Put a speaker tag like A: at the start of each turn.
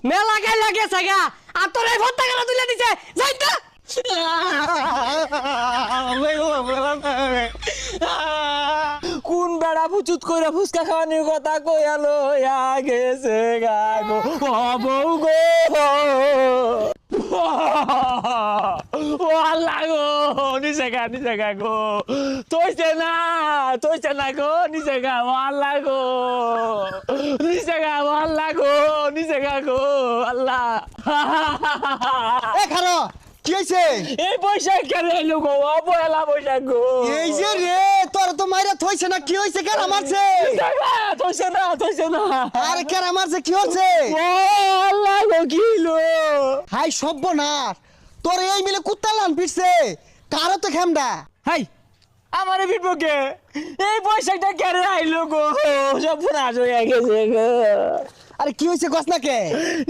A: মেলা গাই লাগে সাগা আর তোর এই ভর্তা গেল তুলে দিছে যাই তো
B: কোন বেড়া ফুচুত কইরা ফুচকা খাওয়ানোর কথা কইয়ালো গেছে গা গো বউ গো ও আল্লাহ গো নিচে গা গো তৈছে না গো নিচে গা ও আল্লাহ গো নিচে গা ও আল্লাহ গো নিচে গা গো আল্লাহ
C: এ খারো কি হইছে?
B: এই বৈশাখ কেন এলো গো অবহেলা বৈশাখ গো
C: এই যে রে তোর তো মাইরা থইছে না, কি হইছে? কেন মারছে?
B: তৈছে না
C: আরে কেন মারছে, কি হচ্ছে?
B: ও আল্লাহ গো কি হলো
C: হাই সর্বনাশ, তোর এই মিলে কুত্তা লান পিটছে, কারো তো খেমডা।
B: হাই আমারে বিপকে এই বৈশাখটা কেন আইলো গো সব পুরা হয়ে গেছে গো
C: আরে কি হইছে কস না কে?